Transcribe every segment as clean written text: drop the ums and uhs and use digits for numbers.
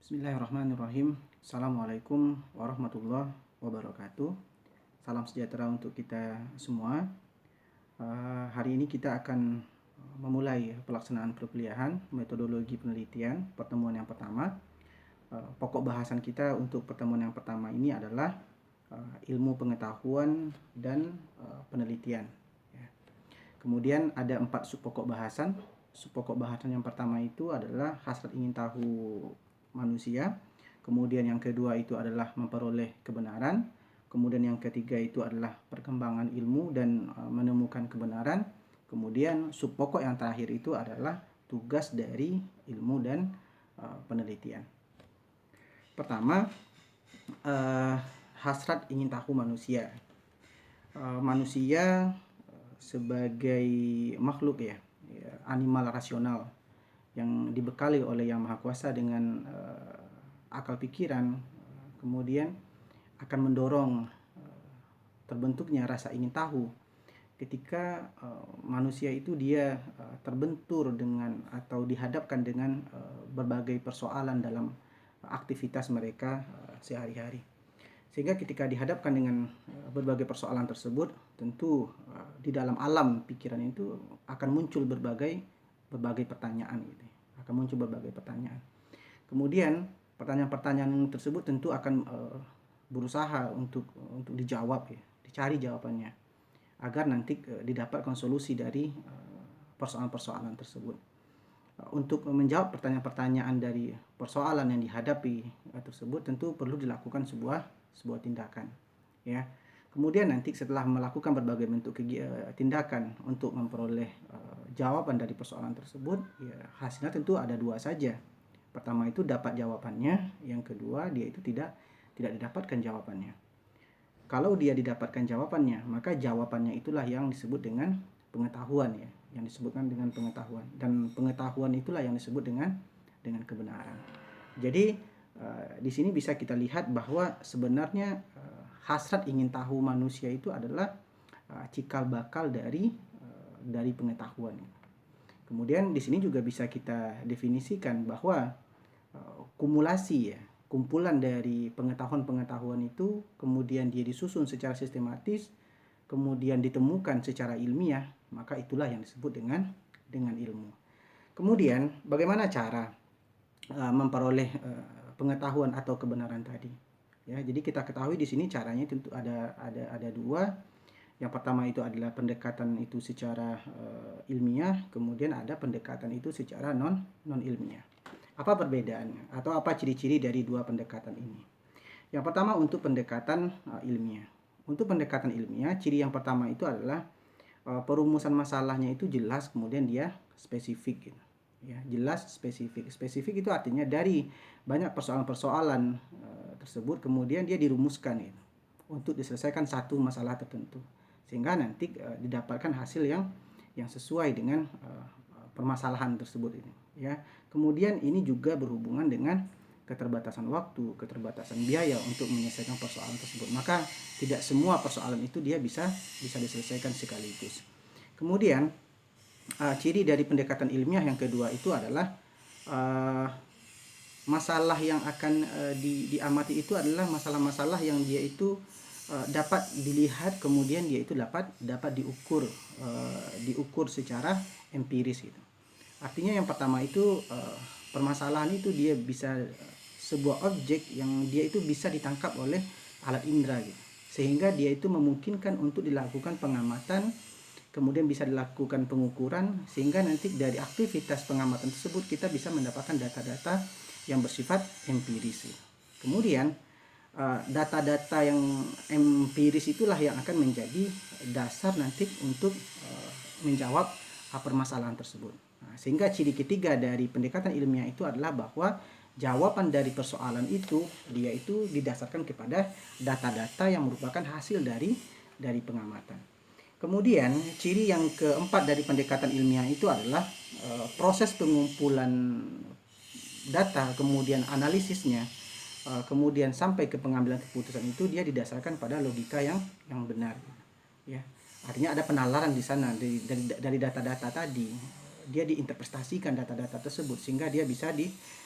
Bismillahirrahmanirrahim. Assalamualaikum warahmatullahi wabarakatuh. Salam sejahtera untuk kita semua. Hari ini kita akan memulai pelaksanaan perkuliahan metodologi penelitian pertemuan yang pertama. Pokok bahasan kita untuk pertemuan yang pertama ini adalah ilmu pengetahuan dan penelitian. Kemudian ada 4 subpokok bahasan. Subpokok bahasan yang pertama itu adalah hasrat ingin tahu manusia. Kemudian yang kedua itu adalah memperoleh kebenaran. Kemudian yang ketiga itu adalah perkembangan ilmu dan menemukan kebenaran. Kemudian subpokok yang terakhir itu adalah tugas dari ilmu dan penelitian. Pertama, hasrat ingin tahu manusia. Manusia sebagai makhluk animal rasional yang dibekali oleh Yang Maha Kuasa dengan akal pikiran, kemudian akan mendorong terbentuknya rasa ingin tahu ketika manusia itu dia terbentur dengan atau dihadapkan dengan berbagai persoalan dalam aktivitas mereka sehari-hari. Sehingga ketika dihadapkan dengan berbagai persoalan tersebut, tentu di dalam alam pikiran itu akan muncul berbagai pertanyaan gitu. Akan muncul berbagai pertanyaan. Kemudian pertanyaan-pertanyaan tersebut tentu akan berusaha untuk dijawab dicari jawabannya agar nanti didapatkan solusi dari persoalan-persoalan tersebut. Untuk menjawab pertanyaan-pertanyaan dari persoalan yang dihadapi tersebut tentu perlu dilakukan sebuah tindakan ya. Kemudian nanti setelah melakukan berbagai bentuk tindakan untuk memperoleh jawaban dari persoalan tersebut, ya hasilnya tentu ada 2 saja. Pertama itu dapat jawabannya, yang kedua dia itu tidak didapatkan jawabannya. Kalau dia didapatkan jawabannya, maka jawabannya itulah yang disebut dengan pengetahuan ya, yang disebutkan dengan pengetahuan, dan pengetahuan itulah yang disebut dengan kebenaran. Jadi di sini bisa kita lihat bahwa sebenarnya hasrat ingin tahu manusia itu adalah cikal bakal dari pengetahuan. Kemudian di sini juga bisa kita definisikan bahwa kumulasi kumpulan dari pengetahuan itu kemudian dia disusun secara sistematis, kemudian ditemukan secara ilmiah, maka itulah yang disebut dengan ilmu. Kemudian bagaimana cara memperoleh pengetahuan atau kebenaran tadi ya. Jadi kita ketahui di sini caranya tentu ada 2. Yang pertama itu adalah pendekatan itu secara ilmiah, kemudian ada pendekatan itu secara non ilmiah. Apa perbedaannya atau apa ciri-ciri dari 2 pendekatan ini? Yang pertama untuk pendekatan ilmiah. Untuk pendekatan ilmiah, ciri yang pertama itu adalah perumusan masalahnya itu jelas, kemudian dia spesifik gitu. Ya, jelas spesifik. Spesifik itu artinya dari banyak persoalan-persoalan tersebut kemudian dia dirumuskan gitu, untuk diselesaikan satu masalah tertentu, sehingga nanti didapatkan hasil yang sesuai dengan permasalahan tersebut ini ya. Kemudian ini juga berhubungan dengan keterbatasan waktu, keterbatasan biaya untuk menyelesaikan persoalan tersebut. Maka tidak semua persoalan itu dia bisa diselesaikan sekaligus. Kemudian ciri dari pendekatan ilmiah yang kedua itu adalah masalah yang akan diamati itu adalah masalah-masalah yang dia itu dapat dilihat, kemudian dia itu dapat diukur secara empiris gitu. Artinya yang pertama itu permasalahan itu dia bisa sebuah objek yang dia itu bisa ditangkap oleh alat indera gitu, sehingga dia itu memungkinkan untuk dilakukan pengamatan, kemudian bisa dilakukan pengukuran, sehingga nanti dari aktivitas pengamatan tersebut kita bisa mendapatkan data-data yang bersifat empiris. Kemudian data-data yang empiris itulah yang akan menjadi dasar nanti untuk menjawab permasalahan tersebut. Sehingga ciri ketiga dari pendekatan ilmiah itu adalah bahwa jawaban dari persoalan itu dia itu didasarkan kepada data-data yang merupakan hasil dari pengamatan. Kemudian ciri yang keempat dari pendekatan ilmiah itu adalah proses pengumpulan data, kemudian analisisnya, kemudian sampai ke pengambilan keputusan itu dia didasarkan pada logika yang benar ya. Artinya ada penalaran di sana dari data-data tadi, dia diinterpretasikan data-data tersebut sehingga dia bisa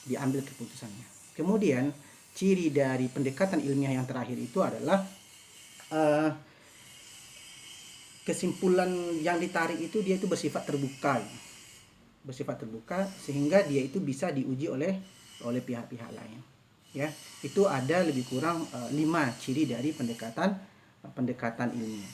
diambil keputusannya. Kemudian ciri dari pendekatan ilmiah yang terakhir itu adalah uh, kesimpulan yang ditarik itu dia itu bersifat terbuka, sehingga dia itu bisa diuji oleh pihak-pihak lain. Ya, itu ada lebih kurang 5 ciri dari pendekatan ilmiah.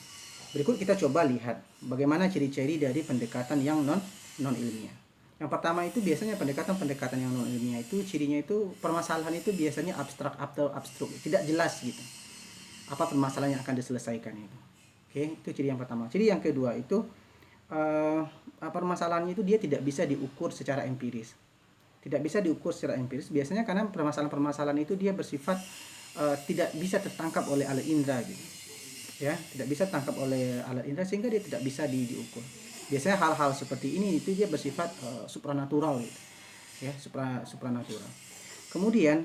Berikut kita coba lihat bagaimana ciri-ciri dari pendekatan yang non ilmiah. Yang pertama itu biasanya pendekatan yang non ilmiah itu cirinya itu permasalahan itu biasanya abstrak atau abstruk, tidak jelas gitu. Apa permasalahan yang akan diselesaikan itu. Oke, itu ciri yang pertama. Ciri yang kedua itu permasalahannya itu dia tidak bisa diukur secara empiris. Tidak bisa diukur secara empiris biasanya karena permasalahan-permasalahan itu dia bersifat tidak bisa tertangkap oleh alat indera gitu. Ya, tidak bisa tangkap oleh alat indera sehingga dia tidak bisa diukur. Biasanya hal-hal seperti ini itu dia bersifat supranatural gitu. Ya, supranatural. Kemudian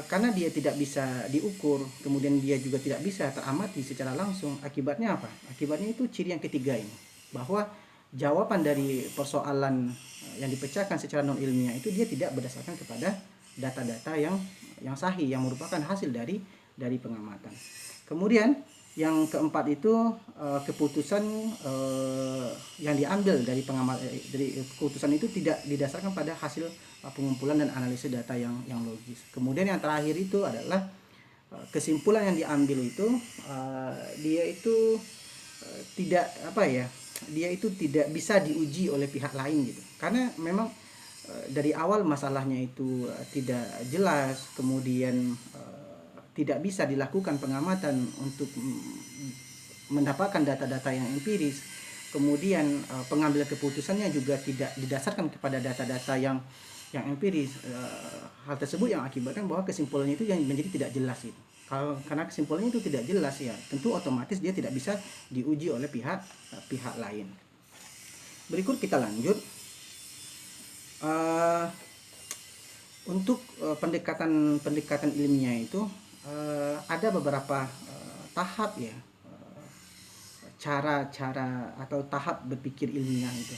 karena dia tidak bisa diukur, kemudian dia juga tidak bisa teramati secara langsung, akibatnya apa? Akibatnya itu ciri yang ketiga ini, bahwa jawaban dari persoalan yang dipecahkan secara non ilmiah itu dia tidak berdasarkan kepada data-data yang sahih, yang merupakan hasil dari pengamatan. Kemudian yang keempat itu keputusan yang diambil dari keputusan itu tidak didasarkan pada hasil pengumpulan dan analisis data yang logis. Kemudian yang terakhir itu adalah kesimpulan yang diambil itu dia itu tidak dia itu tidak bisa diuji oleh pihak lain gitu. Karena memang dari awal masalahnya itu tidak jelas, kemudian tidak bisa dilakukan pengamatan untuk mendapatkan data-data yang empiris. Kemudian pengambilan keputusannya juga tidak didasarkan kepada data-data yang empiris. Hal tersebut yang akibatkan bahwa kesimpulannya itu yang menjadi tidak jelas itu. Karena kesimpulannya itu tidak jelas, ya tentu otomatis dia tidak bisa diuji oleh pihak lain. Berikut kita lanjut. Untuk pendekatan ilmiah itu ada beberapa tahap ya, cara-cara atau tahap berpikir ilmiah itu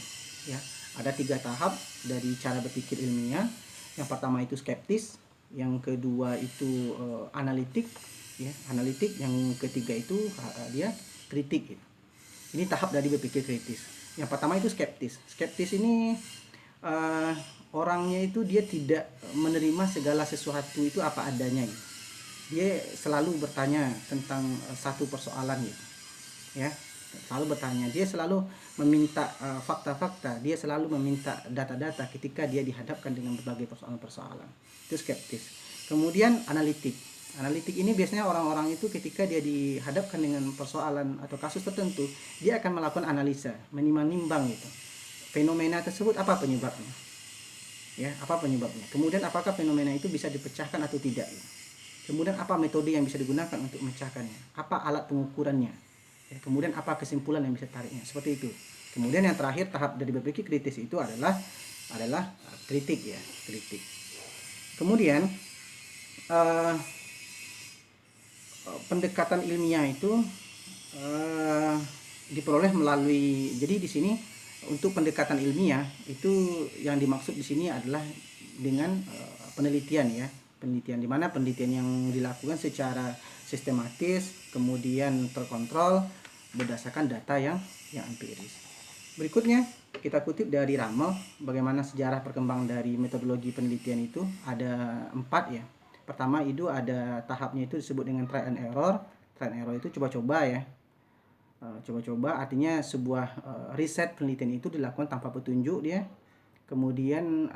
ya. Ada 3 tahap dari cara berpikir ilmiah. Yang pertama itu skeptis, yang kedua itu analitik ya, yang ketiga itu dia kritik gitu. Ini tahap dari berpikir kritis. Yang pertama itu skeptis. Skeptis ini orangnya itu dia tidak menerima segala sesuatu itu apa adanya gitu. Dia selalu bertanya tentang satu persoalan gitu ya, selalu bertanya, dia selalu meminta fakta-fakta, dia selalu meminta data-data ketika dia dihadapkan dengan berbagai persoalan-persoalan. Itu skeptis. Kemudian analitik ini biasanya orang-orang itu ketika dia dihadapkan dengan persoalan atau kasus tertentu, dia akan melakukan analisa, menimbang gitu fenomena tersebut, apa penyebabnya ya, kemudian apakah fenomena itu bisa dipecahkan atau tidak gitu. Kemudian apa metode yang bisa digunakan untuk memecahkannya, apa alat pengukurannya ya, kemudian apa kesimpulan yang bisa tariknya, seperti itu. Kemudian yang terakhir tahap dari berpikir kritis itu adalah kritik ya, kritik. Kemudian pendekatan ilmiah itu diperoleh melalui, jadi di sini untuk pendekatan ilmiah itu yang dimaksud di sini adalah dengan penelitian ya, di mana penelitian yang dilakukan secara sistematis, kemudian terkontrol berdasarkan data yang empiris. Berikutnya kita kutip dari Rummel, bagaimana sejarah perkembangan dari metodologi penelitian itu ada 4 ya. Pertama itu ada tahapnya itu disebut dengan trial and error. Trial and error itu coba-coba ya. Coba-coba artinya sebuah riset penelitian itu dilakukan tanpa petunjuk dia. Kemudian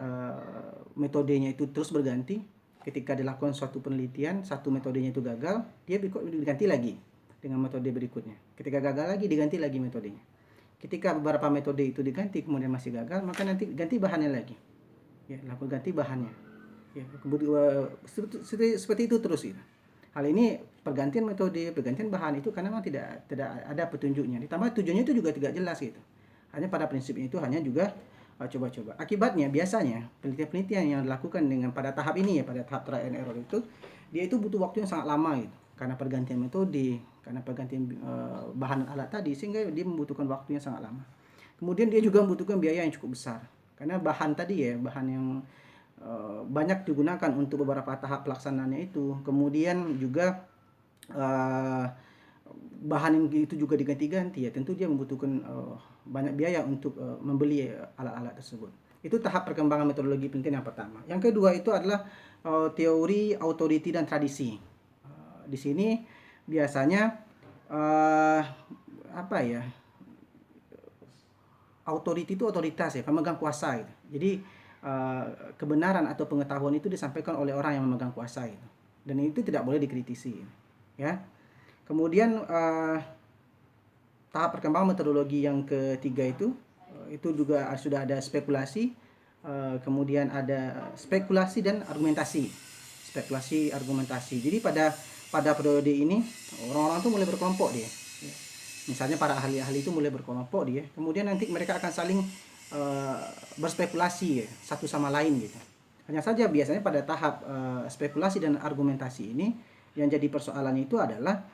metodenya itu terus berganti. Ketika dilakukan suatu penelitian, satu metodenya itu gagal, dia diganti lagi dengan metode berikutnya. Ketika gagal lagi, diganti lagi metodenya. Ketika beberapa metode itu diganti, kemudian masih gagal, maka nanti ganti bahannya lagi. Ya, lakukan ganti bahannya. Ya, kemudian seperti itu terus gitu. Hal ini pergantian metode, pergantian bahan itu karena memang tidak ada petunjuknya. Ditambah tujuannya itu juga tidak jelas gitu. Hanya pada prinsipnya itu hanya juga coba-coba. Akibatnya biasanya penelitian-penelitian yang dilakukan dengan pada tahap ini ya, pada tahap trial and error itu, dia itu butuh waktu yang sangat lama gitu. Karena pergantian metode, karena pergantian bahan alat tadi, sehingga dia membutuhkan waktu yang sangat lama. Kemudian dia juga membutuhkan biaya yang cukup besar. Karena bahan tadi ya, bahan yang banyak digunakan untuk beberapa tahap pelaksanaannya itu. Kemudian juga bahan yang itu juga diganti-ganti ya, tentu dia membutuhkan banyak biaya untuk membeli alat-alat tersebut. Itu tahap perkembangan metodologi penelitian yang pertama. Yang kedua itu adalah teori, authority, dan tradisi. Di sini biasanya apa ya, authority itu otoritas ya, pemegang kuasa gitu. Jadi kebenaran atau pengetahuan itu disampaikan oleh orang yang memegang kuasa gitu. Dan itu tidak boleh dikritisi ya. Kemudian tahap perkembangan metodologi yang ketiga itu juga sudah ada spekulasi, kemudian ada spekulasi dan argumentasi. Spekulasi, argumentasi. Jadi pada periode ini orang-orang tuh mulai berkelompok dia. Misalnya para ahli-ahli itu mulai berkelompok dia. Kemudian nanti mereka akan saling berspekulasi ya, satu sama lain gitu. Hanya saja biasanya pada tahap spekulasi dan argumentasi ini yang jadi persoalannya itu adalah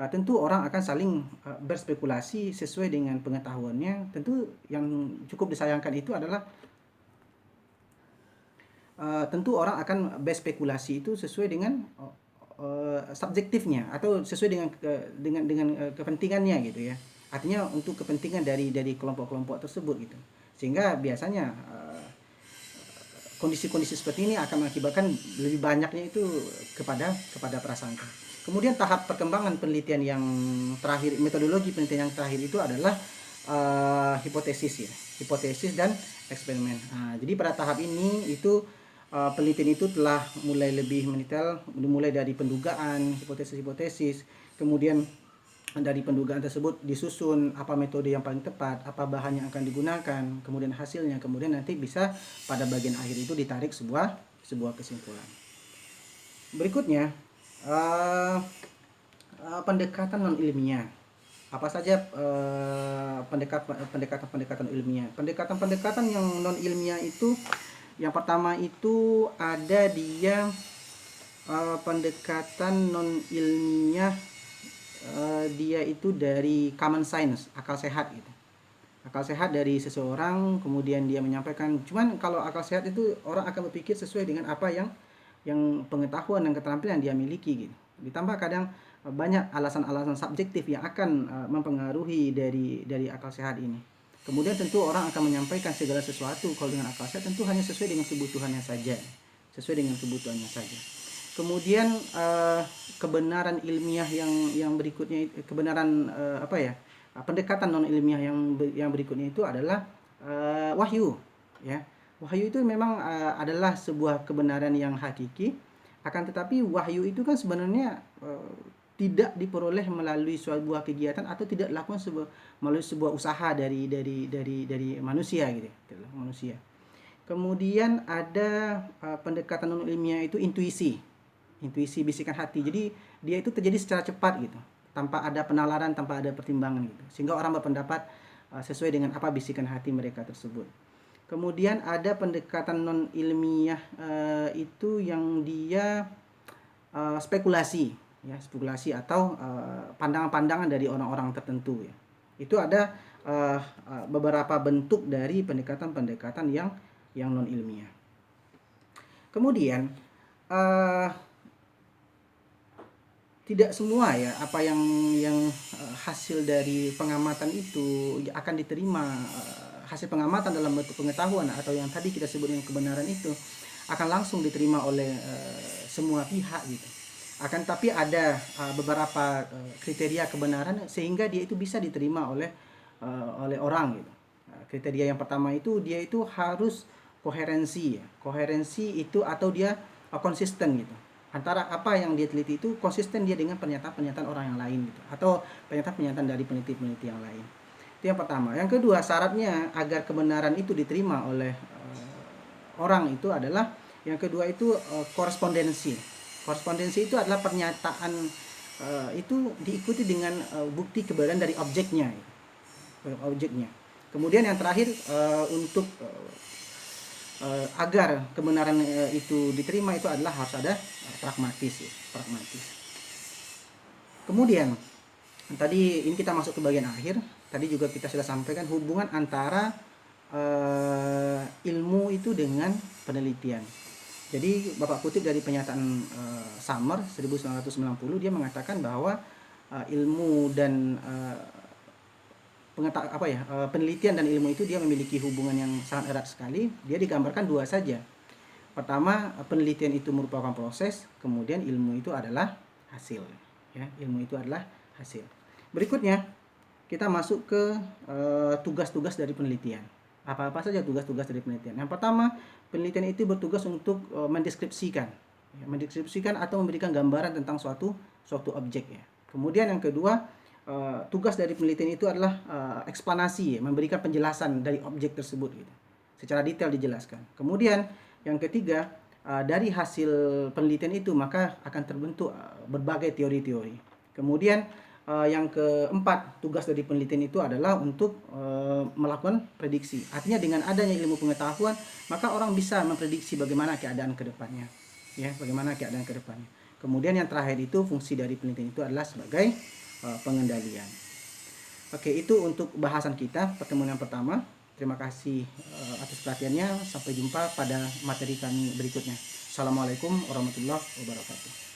tentu orang akan saling berspekulasi sesuai dengan pengetahuannya. Tentu yang cukup disayangkan itu adalah tentu orang akan berspekulasi itu sesuai dengan subjektifnya atau sesuai dengan kepentingannya gitu ya. Artinya untuk kepentingan dari kelompok-kelompok tersebut gitu. Sehingga biasanya kondisi-kondisi seperti ini akan mengakibatkan lebih banyaknya itu kepada prasangka. Kemudian tahap perkembangan penelitian yang terakhir, metodologi penelitian yang terakhir itu adalah hipotesis ya, hipotesis dan eksperimen. Jadi pada tahap ini itu penelitian itu telah mulai lebih mendetail, mulai dari pendugaan, hipotesis-hipotesis, kemudian dari pendugaan tersebut disusun apa metode yang paling tepat, apa bahan yang akan digunakan, kemudian hasilnya, kemudian nanti bisa pada bagian akhir itu ditarik sebuah kesimpulan. Berikutnya pendekatan non ilmiah. Apa saja pendekatan ilmiah? Pendekatan yang non ilmiah itu yang pertama itu ada dia pendekatan non ilmiah, dia itu dari common sense, akal sehat gitu. Akal sehat dari seseorang, kemudian dia menyampaikan. Cuman kalau akal sehat itu orang akan berpikir sesuai dengan apa yang pengetahuan dan keterampilan dia miliki gitu. Ditambah kadang banyak alasan-alasan subjektif yang akan mempengaruhi dari akal sehat ini. Kemudian tentu orang akan menyampaikan segala sesuatu kalau dengan akal sehat tentu hanya sesuai dengan kebutuhannya saja. Kemudian kebenaran ilmiah yang berikutnya, kebenaran pendekatan non ilmiah yang berikutnya itu adalah wahyu ya. Wahyu itu memang adalah sebuah kebenaran yang hakiki, akan tetapi wahyu itu kan sebenarnya tidak diperoleh melalui sebuah kegiatan atau tidak dilakukan melalui sebuah usaha dari manusia gitu, manusia. Kemudian ada pendekatan non ilmiah itu intuisi bisikan hati. Jadi dia itu terjadi secara cepat gitu, tanpa ada penalaran, tanpa ada pertimbangan gitu, sehingga orang berpendapat sesuai dengan apa bisikan hati mereka tersebut. Kemudian ada pendekatan non ilmiah itu yang dia spekulasi atau pandangan-pandangan dari orang-orang tertentu ya. Itu ada beberapa bentuk dari pendekatan-pendekatan yang non ilmiah. Kemudian tidak semua ya apa yang hasil dari pengamatan itu akan diterima, hasil pengamatan dalam bentuk pengetahuan atau yang tadi kita sebut dengan kebenaran itu akan langsung diterima oleh semua pihak gitu. Akan tapi ada beberapa kriteria kebenaran sehingga dia itu bisa diterima oleh orang gitu. Kriteria yang pertama itu dia itu harus koherensi ya. Koherensi itu atau dia konsisten gitu. Antara apa yang dia teliti itu konsisten dia dengan pernyataan-pernyataan orang yang lain gitu, atau pernyataan-pernyataan dari peneliti-peneliti yang lain. Itu yang pertama. Yang kedua, syaratnya agar kebenaran itu diterima oleh orang itu adalah yang kedua itu korespondensi. Korespondensi itu adalah pernyataan itu diikuti dengan bukti kebenaran dari objeknya. Kemudian yang terakhir untuk agar kebenaran itu diterima itu adalah harus ada pragmatis. Kemudian tadi ini kita masuk ke bagian akhir. Tadi juga kita sudah sampaikan hubungan antara ilmu itu dengan penelitian. Jadi Bapak kutip dari pernyataan Summer 1990, dia mengatakan bahwa ilmu dan penelitian dan ilmu itu dia memiliki hubungan yang sangat erat sekali. Dia digambarkan dua saja. Pertama, penelitian itu merupakan proses, kemudian ilmu itu adalah hasil. Ya, ilmu itu adalah hasil. Berikutnya, kita masuk ke tugas-tugas dari penelitian. Apa-apa saja tugas-tugas dari penelitian? Yang pertama, penelitian itu bertugas untuk mendeskripsikan, atau memberikan gambaran tentang suatu objek. Ya. Kemudian yang kedua, tugas dari penelitian itu adalah eksplanasi, memberikan penjelasan dari objek tersebut, gitu, secara detail dijelaskan. Kemudian yang ketiga, dari hasil penelitian itu maka akan terbentuk berbagai teori-teori. Kemudian yang keempat, tugas dari penelitian itu adalah untuk melakukan prediksi. Artinya dengan adanya ilmu pengetahuan, maka orang bisa memprediksi bagaimana keadaan ke depannya. Ya, bagaimana keadaan ke depannya. Kemudian yang terakhir itu, fungsi dari penelitian itu adalah sebagai pengendalian. Oke, itu untuk bahasan kita pertemuan yang pertama. Terima kasih atas perhatiannya. Sampai jumpa pada materi kami berikutnya. Assalamualaikum warahmatullahi wabarakatuh.